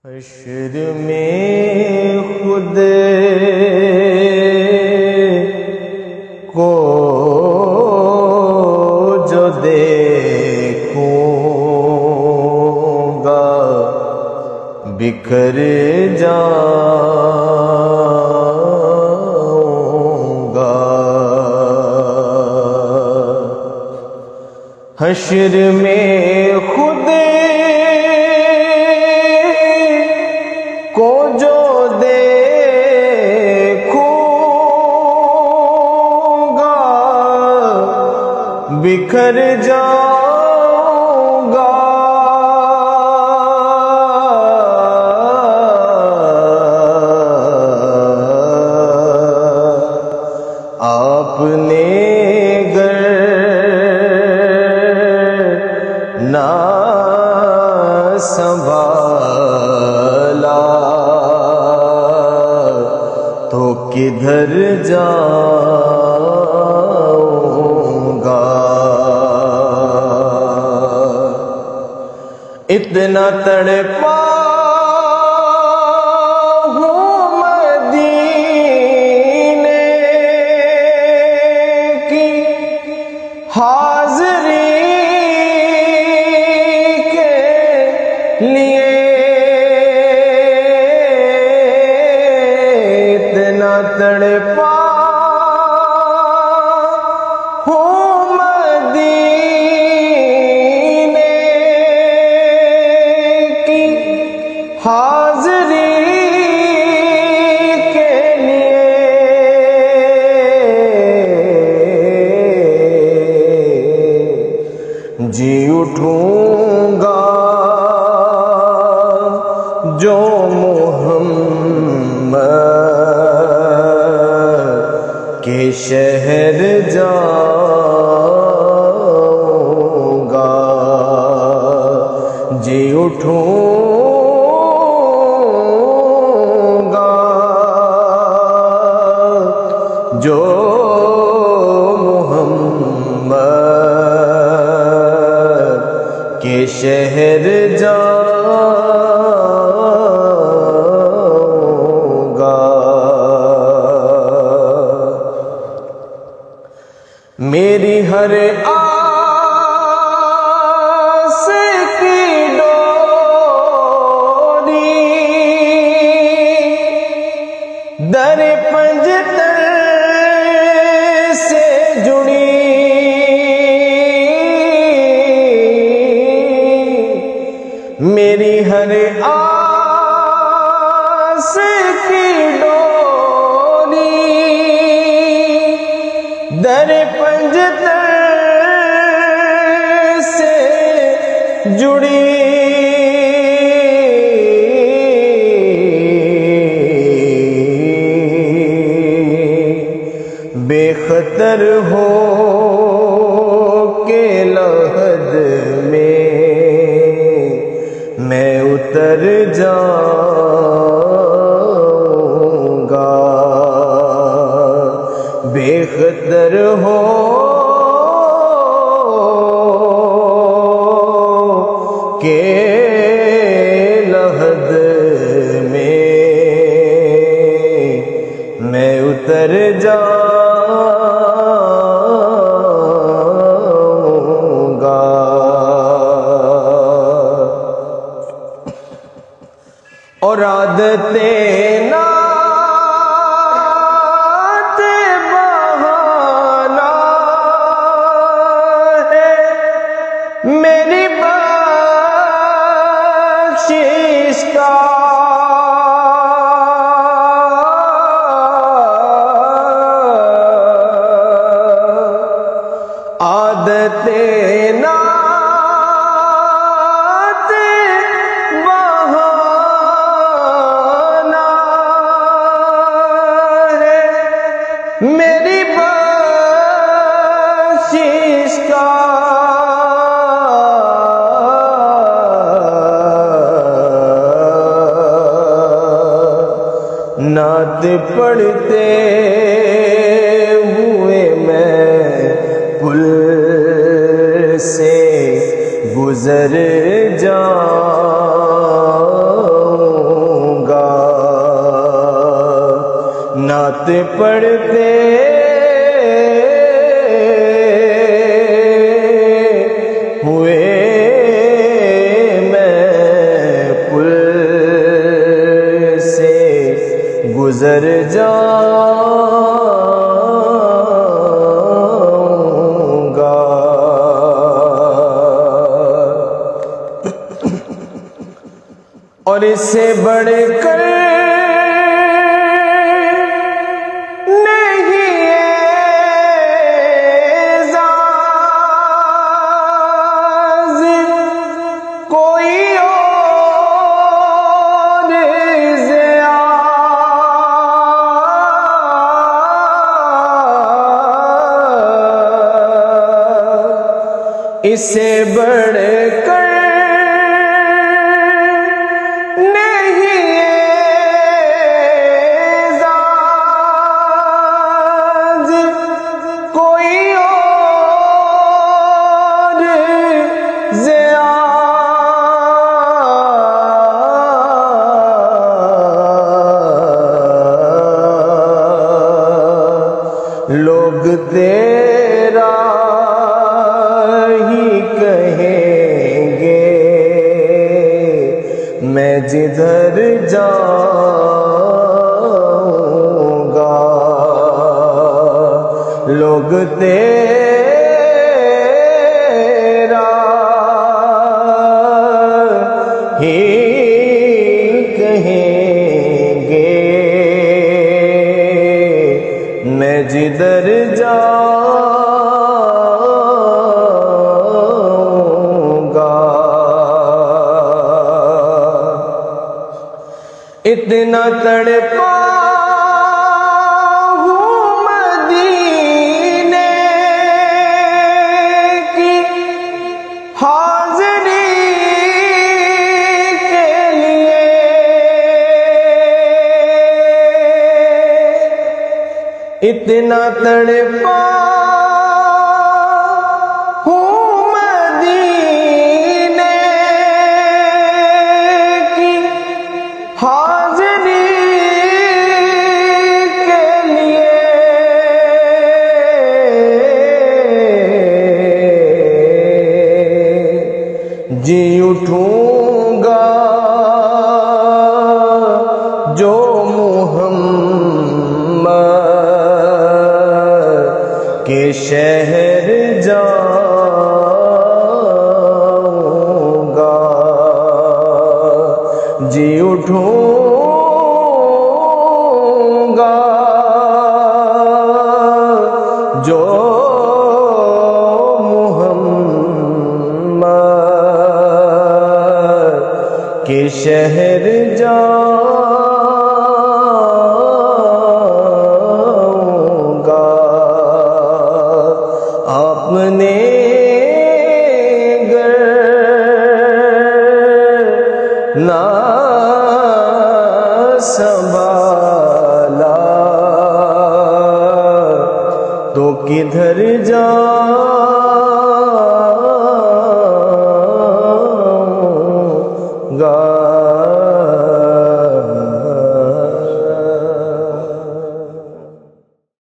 حشر میں خود کو جو دیکھوں گا بکھر جاؤں گا۔ حشر میں خود کو جو دیکھوں گا بکھر جاؤں گا۔ آپ نے گر نہ سنبھالا تو کدھر جاؤں گا۔ اتنا تڑپا ہوں مدینے کی حاضری کے لیے، اتنا تڑپا ہوں مدینے کی حاضری کے لیے، جی اٹھوں گا جو محمد کے شہر جاؤں گا۔ جی اٹھوں گا جو محمد کے شہر جاؤں گا۔ میری ہر آس کی ڈوری در پنجتن سے جڑی، میری ہر آس کی ڈوری در پنجتن سے جڑی، بے خطر ہو کے لحد میں میں اتر جاؤں گا۔ بے خطر ہو کے لحد میں میں اتر جاؤں گا۔ اور عادتیں نعت بہانا ہے میری بخشش کا، عادتیں نعت بہانا ہے میری بخشش کا، نعت پڑھتے ہوئے میں پل سے گزر جاؤں نعت پڑھتے ہوئے میں پل سے گزر جاؤں گا، اور اس سے بڑھ کر نہیں اعزاز کوئی اور اس سے بڑھ کر لوگ تیرا ہی کہیں گے، میں جدھر جاؤں گا، لوگ تیرا ہی کہیں گے، میں جدھر جاؤں گا۔ اتنا تڑپا ہوں مدینے کی حاضری کے لیے، اتنا تڑپا ہوں مدینے کی حاضری کے لیے، جی اٹھوں گا جو محمد کے شہر جاؤں گا، جی اٹھوں گا جو محمد کے شہر جاؤں گا۔ آپ نے گر نہ سنبھالا تو کدھر جاؤں